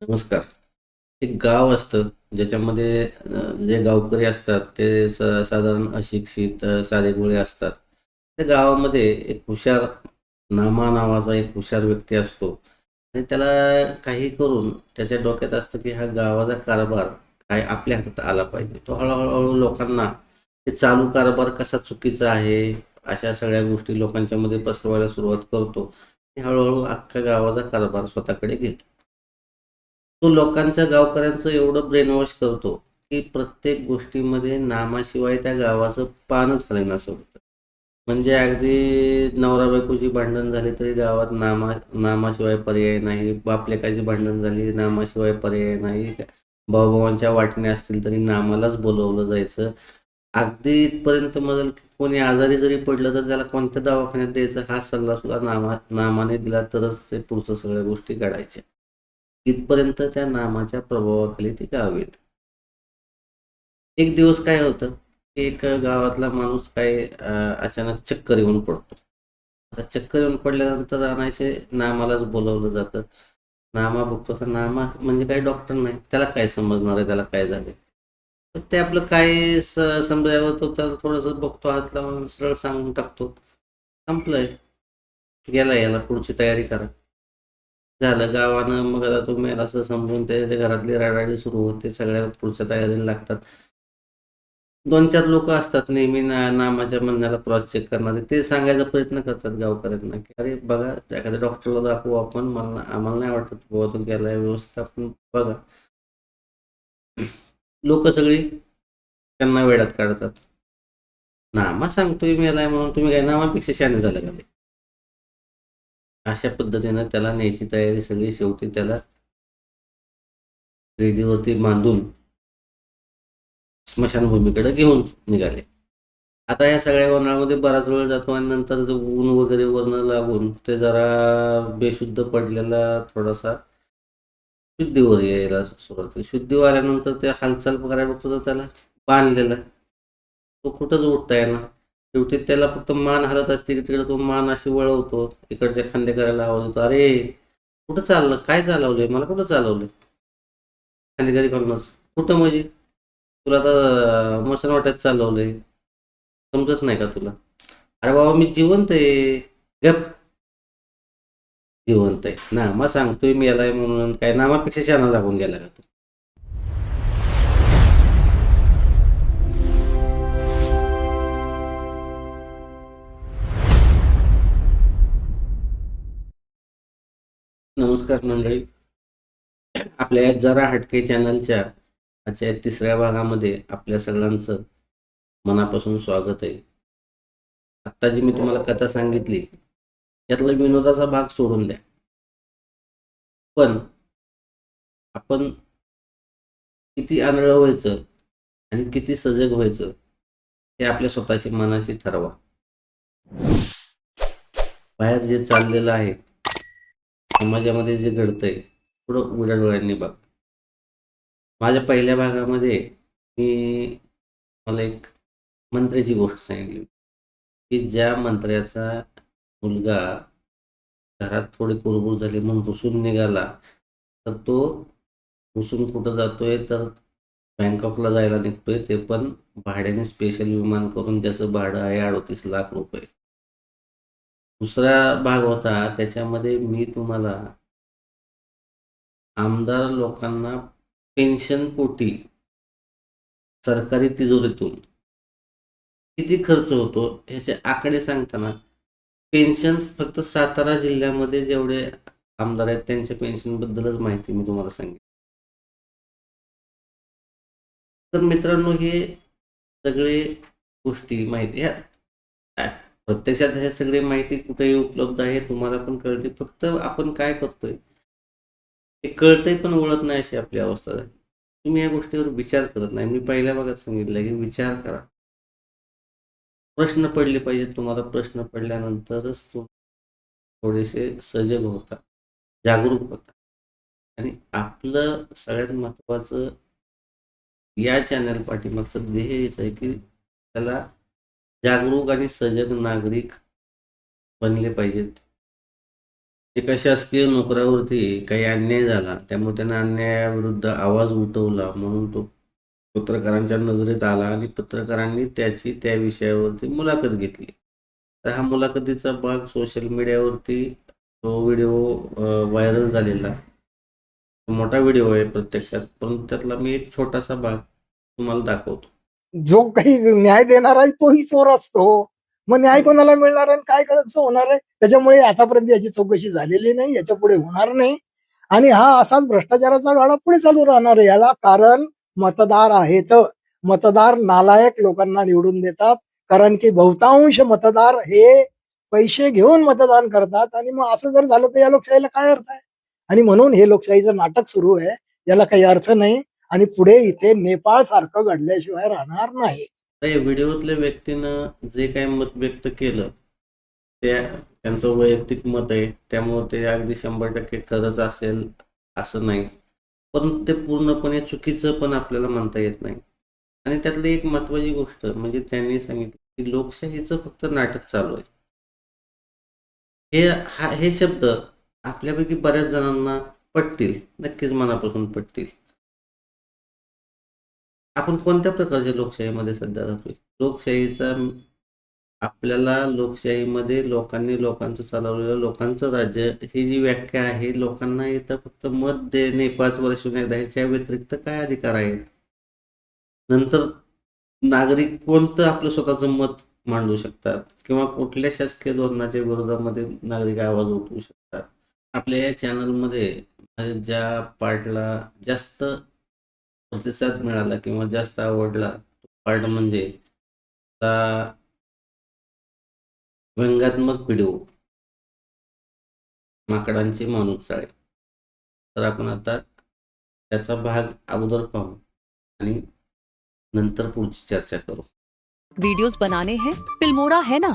नमस्कार. एक गाव असतं ज्याच्यामध्ये जे गावकरी असतात ते साधारण अशिक्षित साधेभोळे असतात. त्या गावामध्ये एक हुशार नामा नावाचा एक हुशार व्यक्ती असतो आणि त्याला काही करून त्याच्या डोक्यात असतं की हा गावाचा कारभार काय आपल्या हातात आला पाहिजे. तो हळू लोकांना ते चालू कारभार कसा चुकीचा आहे, अशा सगळ्या गोष्टी लोकांच्यामध्ये पसरवायला सुरुवात करतो आणि हळू अख्ख्या गावाचा कारभार स्वतःकडे घेतो. तो लोकांच्या गावकऱ्यांचं एवढं ब्रेन वॉश करतो, की प्रत्येक गोष्टीमध्ये नामाशिवाय त्या गावाचं पानच हलेनासं होतं. म्हणजे अगदी नवरा-बायकोची भांडण झाली तरी गावात नामाशिवाय पर्याय नाही. बाप-लेकाची भांडण झाली, नामाशिवाय पर्याय नाही. भाऊ-भावांच्या वाटण्या असतील तरी नामालाच बोलावलं जायचं. अगदी इथपर्यंत मजल की कोणी आजारी जरी पडलं तर त्याला कोणत्या दवाखान्यात द्यायचं हा सल्लासुद्धा नामाने दिला तरच ते पुढचं सगळ्या गोष्टी घडायच्या. इथपर्यंत त्या नामाच्या प्रभावाखाली ती गाव येत. एक दिवस काय होतं, की एक गावातला माणूस अचानक चक्कर येऊन पडतो. आता चक्कर येऊन पडल्यानंतर अनायासे नामालाच बोलावलं जातं. नामा बघतो तर नामा म्हणजे काही डॉक्टर नाही. त्याला काय समजणार आहे त्याला काय झालंय. तर ते आपलं काय समजावं तो त्याला थोडंसं बघतो, हात लावून सरळ सांगून टाकतो. संपलंय. गेला याला पुढची तयारी करा. झालं गावानं मग आता तो मेला असं समजून त्याच्या घरातली रडारडी सुरू होते. सगळ्या पुढच्या तयारीला लागतात. 2-4 लोकं असतात नेहमी नामाच्या म्हणण्याला क्रॉस चेक करणारे. ते सांगायचा प्रयत्न करतात गावकऱ्यांना, की "अरे बघा, एखाद्या डॉक्टरला दाखवू आपण. आम्हाला नाही वाटत बुवा तो गेलाय व्यवस्थित आपण बघा." लोकं सगळी त्यांना वेड्यात काढतात. नामा सांगतोय मेलाय म्हणून तुम्ही काय नामापेक्षा शहाणे झाले का ते? अशा पद्धतीनं त्याला न्यायची तयारी सगळी शेवटी त्याला रेडीवरती बांधून स्मशानभूमीकडे घेऊन निघाले. आता या सगळ्या गोंधळामध्ये बराच वेळ जातो आणि नंतर ते ऊन वगैरे वरनं लागून ते जरा बेशुद्ध पडलेला थोडासा शुद्धीवर यायला सुरुवात केली. शुद्धीवर आल्यानंतर ते हालचाल करायला बघतो तर त्याला बांधलेला. तो कुठंच उठता येईना. शेवटी त्याला फक्त मान हलत असते की तिकडे तो मान अशी वळवतो. इकडच्या खांदेकराला आवाज येतो, "अरे, कुठं चाललं? काय चालवलंय? मला कुठं चालवलंय?" खांदेकरी खालूनच, "कुठं म्हणजे? तुला आता मसणवाट्यात चालवलंय. समजत नाही का तुला?" "अरे बाबा मी जिवंत आहे." "गप जिवंत आहे. नामा सांगतोय मेलाय म्हणून काय नामापेक्षा शहाणा लागून गेला का तू?" नमस्कार मंडळी. आपल्या या जरा हटके चॅनलच्या आजच्या या तिसऱ्या भागामध्ये आपल्या सगळ्यांचं मनापासून स्वागत आहे. आत्ता जी मी तुम्हाला कथा सांगितली, यातला विनोदाचा भाग सोडून द्या. पण आपण किती आंधळं व्हायचं आणि किती सजग व्हायचं, हे आपल्या स्वतःशी मनाशी ठरवा. बाहेर जे चाललेलं आहे, समाजामध्ये जे घडतंय, थोडं उघड्या डोळ्यांनी बघा. माझ्या पहिल्या भागामध्ये मी मला एक मंत्र्याची गोष्ट सांगितली, की ज्या मंत्र्याचा मुलगा घरात थोडी कुरबुर झाली म्हणून रुसून निघाला, तर तो रुसून कुठं जातोय तर बँकॉकला जायला निघतोय. ते पण भाड्याने स्पेशल विमान करून ज्याचं भाडं आहे ₹38,00,000. दुसरा भाग होता त्याच्यामध्ये मी तुम्हाला आमदार लोकांना पेन्शनपोटी सरकारी तिजोरीतून किती खर्च होतो ह्याचे आकडे सांगताना पेन्शन्स फक्त सातारा जिल्ह्यामध्ये जेवढे आमदार आहेत त्यांच्या पेन्शनबद्दलच माहिती मी तुम्हाला सांगितली. तर मित्रांनो हे सगळे गोष्टी माहिती ह्या अ, प्रत्यक्षात हे सगळे माहिती कुठेही उपलब्ध आहे तुम्हाला पण कळते. फक्त आपण काय करतोय हे कळतंय पण ओळख नाही अशी आपली अवस्था आहे. तुम्ही या गोष्टीवर विचार करत नाही. मी पहिल्या भागात सांगितलं की विचार करा. प्रश्न पडले पाहिजेत तुम्हाला. प्रश्न पडल्यानंतरच तुम्ही थोडेसे सजग होता, जागरूक होता आणि आपलं सगळ्यात महत्त्वाचं या चॅनल पाठीमागचं ध्येय हेच आहे की त्याला जागरूक आणि सजग नागरिक बनले पाहिजेत. एका शासकीय नोकरावरती काही अन्याय झाला, त्यामुळे त्यानं अन्यायाविरुद्ध आवाज उठवला म्हणून तो पत्रकारांच्या नजरेत आला आणि पत्रकारांनी त्याची त्या विषयावरती मुलाखत घेतली. तर हा मुलाखतीचा भाग सोशल मीडियावरती तो व्हिडिओ व्हायरल झालेला. मोठा व्हिडिओ आहे प्रत्यक्षात, परंतु त्यातला मी एक छोटासा भाग तुम्हाला दाखवतो. जो काही न्याय देणार आहे तोही चोर असतो. मग न्याय कोणाला मिळणार आहे आणि काय कसं होणार आहे? त्याच्यामुळे आतापर्यंत याची चौकशी झालेली नाही, याच्या पुढे होणार नाही आणि हा असाच भ्रष्टाचाराचा गाडा पुढे चालू राहणार आहे. याला कारण मतदार आहेत. मतदार नालायक लोकांना निवडून देतात, कारण की बहुतांश मतदार हे पैसे घेऊन मतदान करतात आणि मग असं जर झालं तर या लोकशाहीला काय अर्थ आहे? आणि म्हणून हे लोकशाहीचं नाटक सुरू आहे, याला काही अर्थ नाही आणि पुढे इथे नेपाळ सारखं घडल्याशिवाय राहणार नाही. तर या व्हिडिओतल्या व्यक्तीनं जे काही मत व्यक्त केलं त्यांचं वैयक्तिक मत आहे, त्यामुळे ते अगदी 100% खरंच असेल असं नाही, परंतु ते पूर्णपणे चुकीचं पण आपल्याला म्हणता येत नाही. आणि त्यातली एक महत्वाची गोष्ट म्हणजे त्यांनी सांगितलं की लोकशाहीचं फक्त नाटक चालू आहे. हे शब्द आपल्यापैकी बऱ्याच जणांना पटतील, नक्कीच मनापासून पटतील. आपण कोणत्या प्रकारच्या लोकशाहीमध्ये सध्या राहतोय? आपल्याला लोकशाहीमध्ये लोकांनी लोकांचं चालवलेलं लोकांचं राज्य ही जी व्याख्या आहे, लोकांना इथं फक्त मत देणे 5 वर्षांनी एकदा, ह्याच्या व्यतिरिक्त काय अधिकार आहेत? नंतर नागरिक कोणतं आपलं स्वतःचं मत मांडू शकतात किंवा कुठल्या शासकीय धोरणाच्या विरोधामध्ये नागरिक आवाज उठवू शकतात. आपल्या या चॅनलमध्ये ज्या पार्टला जास्त प्रतिसाद मिळाला किंवा जास्त आवडला पार्ट म्हणजे व्यंगात्मक व्हिडिओ माकडांची माणूस चाळे. तर आपण आता त्याचा भाग अगोदर पाहू आणि नंतर पुढची चर्चा करू. वीडियोस बनाने हैं, फिल्मोरा है ना।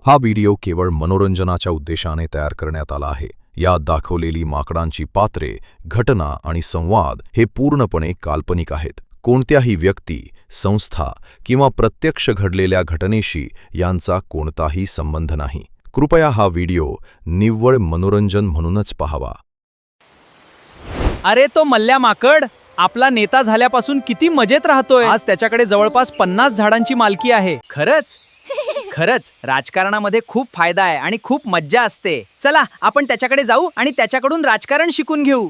हा व्हिडिओ केवळ मनोरंजनाच्या उद्देशाने तयार करण्यात आला आहे. यात दाखवलेली माकडांची पात्रे, घटना आणि संवाद हे पूर्णपणे काल्पनिक आहेत. कोणत्याही व्यक्ती, संस्था किंवा प्रत्यक्ष घडलेल्या घटनेशी यांचा कोणताही संबंध नाही. कृपया हा व्हिडिओ निव्वळ मनोरंजन म्हणूनच पाहावा. अरे तो मल्ल्या माकड आपला नेता झाल्यापासून किती मजेत राहतोय. आज त्याच्याकडे जवळपास 50 झाडांची मालकी आहे. खरंच खरंच राजकारणामध्ये खूप फायदा आहे आणि खूप मज्जा असते. चला आपण त्याच्याकडे जाऊ आणि त्याच्याकडून राजकारण शिकून घेऊ.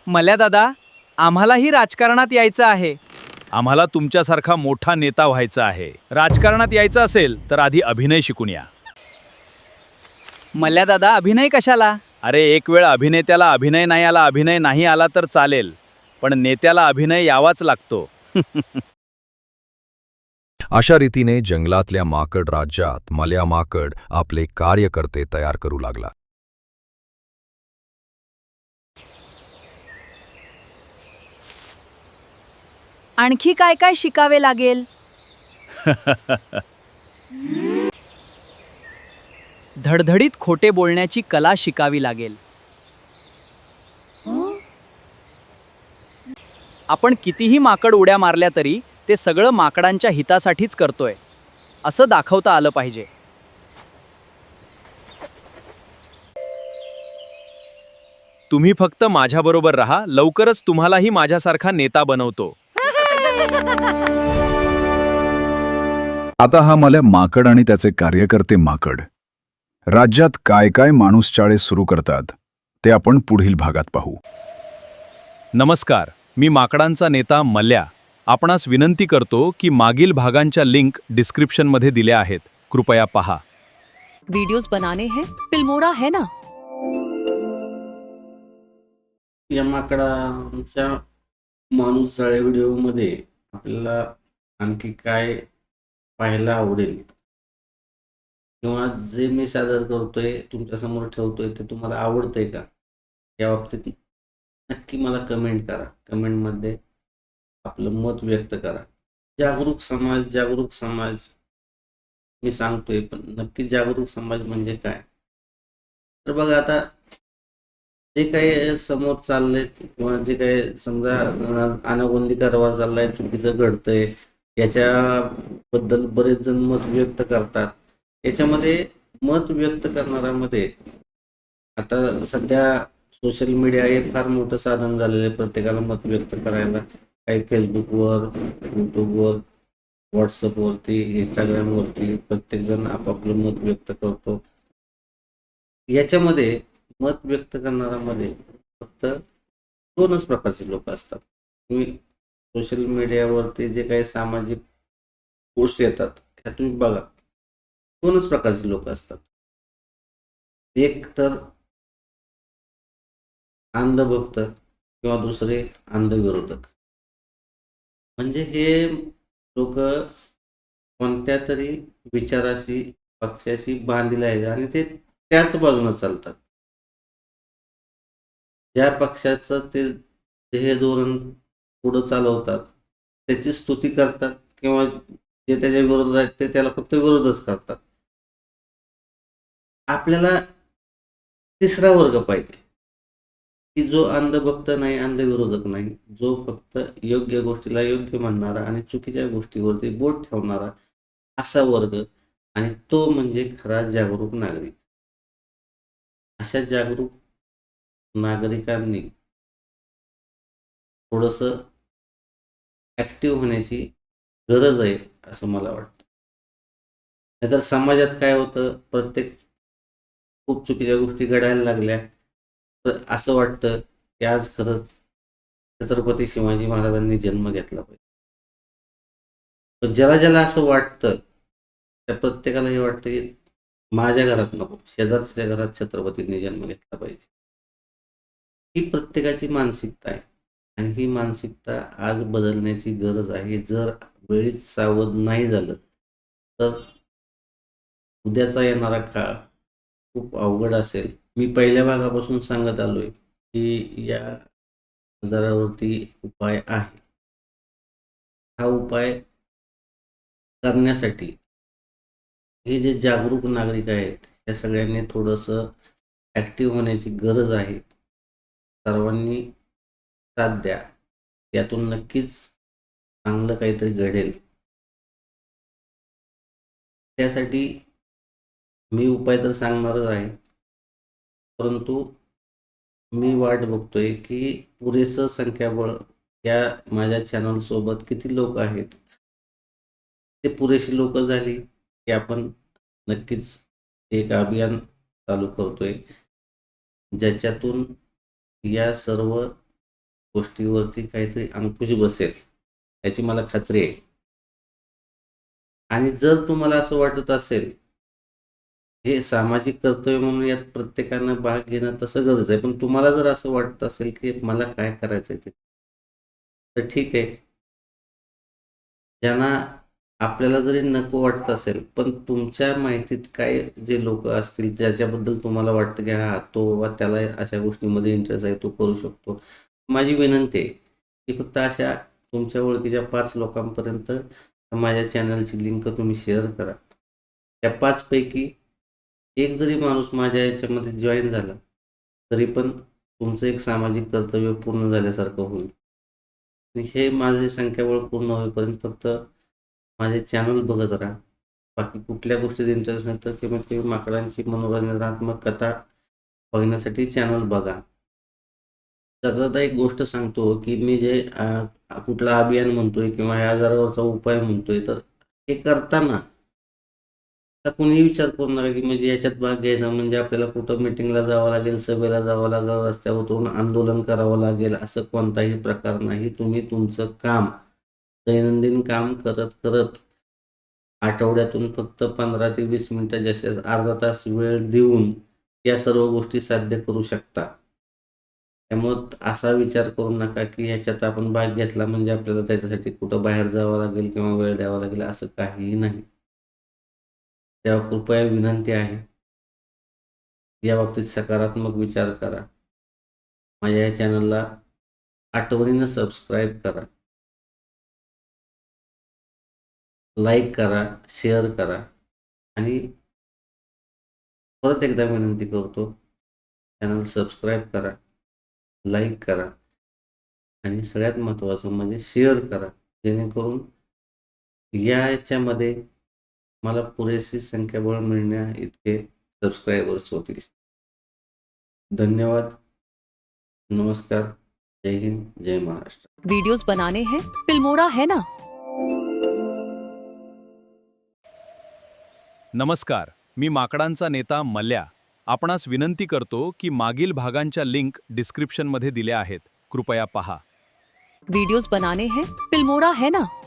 मल्ल्या दादा, आम्हालाही राजकारणात यायचं आहे. आम्हाला तुमच्यासारखा मोठा नेता व्हायचा आहे. राजकारणात यायचं असेल तर आधी अभिनय शिकून या. मल्ल्या दादा, अभिनय कशाला? अरे एक वेळ अभिनेत्याला अभिनय नाही आला तर चालेल, पण नेत्याला अभिनय यावाच लागतो. अशा रीतीने जंगलातल्या माकड राज्यात मल्या माकड आपले कार्यकर्ते तयार करू लागला. आणखी काय काय शिकावे लागेल? धडधडीत खोटे बोलण्याची कला शिकावी लागेल. आपण कितीही माकड उड्या मारल्या तरी ते सगळं माकडांच्या हितासाठीच करतोय असं दाखवता आलं पाहिजे. तुम्ही फक्त माझ्याबरोबर राहा, लवकरच तुम्हालाही माझ्यासारखा नेता बनवतो. आता हा मल्या माकड आणि त्याचे कार्यकर्ते माकड राज्यात काय काय माणूसचाळे सुरू करतात ते आपण पुढील भागात पाहू. नमस्कार, मी माकडांचा नेता मल्या. आपणास विनंती करतो की मागील भागांच्या लिंक डिस्क्रिप्शनमध्ये दिल्या आहेत. कृपया पहा. वीडियोस बनाने हैं, फिल्मोरा है ना। या माकडांच्या माणूस चाळे व्हिडिओमध्ये आपल्याला आणखी काय पाहायला आवडेल किंवा जे मी सादर करतोय तुमच्यासमोर ठेवतोय ते तुम्हाला आवडतंय का, या बाबतीत नक्की मला कमेंट करा. कमेंटमध्ये आपलं मत व्यक्त करा. जागरूक समाज मी सांगतोय, पण नक्की जागरूक समाज म्हणजे काय? तर बघा, आता जे काही समोर चाललंय किंवा जे काही समजा अनागोंदी कारभार चाललाय, चुकीचं घडतंय, याच्याबद्दल बरेच जण मत व्यक्त करतात. याच्यामध्ये मत व्यक्त करणाऱ्यामध्ये आता सध्या सोशल मीडिया हे फार मोठं साधन झालेलं आहे प्रत्येकाला मत व्यक्त करायला. काही फेसबुकवर, यूट्यूबवर, व्हॉट्सअपवरती, इंस्टाग्रामवरती प्रत्येकजण आपापलं मत व्यक्त करतो. याच्यामध्ये मत व्यक्त करणाऱ्यामध्ये फक्त दोनच प्रकारचे लोक असतात. तुम्ही सोशल मीडियावरती जे काही सामाजिक पोस्ट येतात त्या तुम्ही बघा, दोनच प्रकारचे लोक असतात. एक तर अंधभक्त किंवा दुसरे अंधविरोधक. म्हणजे हे लोक कोणत्या तरी विचाराशी, पक्षाशी बांधलेले आहेत आणि ते त्याच बाजूने चालतात. ज्या पक्षाचं ते ध्येय धोरण पुढं चालवतात त्याची स्तुती करतात किंवा जे त्याच्या विरोधात आहेत ते त्याला फक्त विरोधच करतात. आपल्याला तिसरा वर्ग पाहिजे की जो अंधभक्त नाही, अंधविरोधक नाही, जो फक्त योग्य गोष्टीला योग्य म्हणणारा आणि चुकीच्या गोष्टीवरती बोट ठेवणारा असा वर्ग. आणि तो म्हणजे खरा जागरूक नागरिक. अशा जागरूक नागरिकांनी थोडंसं ॲक्टिव्ह होण्याची गरज आहे असं मला वाटतं. नाहीतर समाजात काय होतं, प्रत्येक खूप चुकीच्या गोष्टी घडायला लागल्या तर असं वाटतं की आज खरंच छत्रपती शिवाजी महाराजांनी जन्म घेतला पाहिजे. पण ज्याला ज्याला असं वाटतं त्या प्रत्येकाला हे वाटतं की माझ्या घरात नको, शेजारच्या घरात छत्रपतींनी जन्म घेतला पाहिजे. ही प्रत्येकाची मानसिकता आहे आणि ही मानसिकता आज बदलण्याची गरज आहे. जर वेळीच सावध नाही झालं तर उद्याचा येणारा काळ खूप अवघड असेल. मी पहिल्या भागापासून सांगत आलोय की या आजारावरती उपाय आहे. हा उपाय करण्यासाठी हे जे जागरूक नागरिक आहेत या सगळ्यांनी थोडंसं ॲक्टिव्ह होण्याची गरज आहे. सर्वांनी साथ द्या, यातून नक्कीच चांगलं काहीतरी घडेल. त्यासाठी मी उपाय तर सांगणारच आहे, परंतु मी वाट बघतोय की पुरेसं संख्याबळ या माझ्या चॅनलसोबत किती लोक आहेत. ते पुरेशी लोक झाली की आपण नक्कीच एक अभियान चालू करतोय ज्याच्यातून या सर्व गोष्टीवरती काहीतरी अंकुश बसेल याची मला खात्री आहे. आणि जर तुम्हाला असं वाटत असेल हे सामाजिक कर्तव्य म्हणून यात प्रत्येकानं भाग घेणं तसं गरज आहे, पण तुम्हाला जर असं वाटत असेल की मला काय करायचं आहे ते, तर ठीक आहे. ज्यांना आपल्याला जरी नको वाटत असेल पण तुमच्या माहितीत काय जे लोक असतील ज्याच्याबद्दल तुम्हाला वाटतं की हा तो बाबा त्याला अशा गोष्टींमध्ये इंटरेस्ट आहे, तो करू शकतो. माझी विनंती आहे की फक्त अशा तुमच्या ओळखीच्या 5 लोकांपर्यंत माझ्या चॅनलची लिंक तुम्ही शेअर करा. त्या 5 पैकी एक जरी माणूस माझ्या याच्यामध्ये जॉईन झाला तरी पण तुमचं एक सामाजिक कर्तव्य पूर्ण झाल्यासारखं होईल. आणि हे माझे संख्याबळ पूर्ण होईपर्यंत फक्त माझे चॅनल बघत राहा. बाकी कुठल्या गोष्टीत इंटरेस्ट नाही तर कमीत कमी माकडांची मनोरंजनात्मक कथा बघण्यासाठी चॅनल बघा. त्याच्यात एक गोष्ट सांगतो की मी जे कुठलं अभियान म्हणतोय किंवा ह्या आजारावरचा उपाय म्हणतोय तर हे करताना आता कोणीही विचार करू नका की म्हणजे याच्यात भाग घ्यायचा म्हणजे आपल्याला कुठं मिटिंगला जावं लागेल, सभेला जावं लागेल, रस्त्यावर उतरून आंदोलन करावं लागेल, असं कोणताही प्रकार नाही. तुम्ही तुमचं काम, दैनंदिन काम करत करत आठवड्यातून फक्त 15 ते 20 मिनिटं जास्तीत अर्धा तास वेळ देऊन या सर्व गोष्टी साध्य करू शकता. त्यामुळं असा विचार करू नका की ह्याच्यात आपण भाग घेतला म्हणजे आपल्याला त्याच्यासाठी कुठं बाहेर जावं लागेल किंवा वेळ द्यावा लागेल, असं काहीही नाही. तेव्हा कृपया विनंती आहे या बाबतीत सकारात्मक विचार करा. माझ्या या चॅनलला आठवणीनं सबस्क्राईब करा, लाईक करा, शेअर करा आणि परत एकदा विनंती करतो चॅनल सबस्क्राईब करा. लाईक करा आणि सगळ्यात महत्त्वाचं म्हणजे शेअर करा, जेणेकरून याच्यामध्ये मला पुरेशी संख्याबळ मिळण्या इतके सबस्क्रायबर्स होतील. धन्यवाद. नमस्कार. जय हिंद, जय महाराष्ट्र. वीडियोस बनाने हैं फिल्मोरा है ना. नमस्कार, मी माकडांचा नेता मल्या. आपणास विनंती करतो की मागील भागांच्या लिंक डिस्क्रिप्शनमध्ये दिल्या आहेत. कृपया पहा. वीडियोस बनाने हैं फिल्मोरा है ना.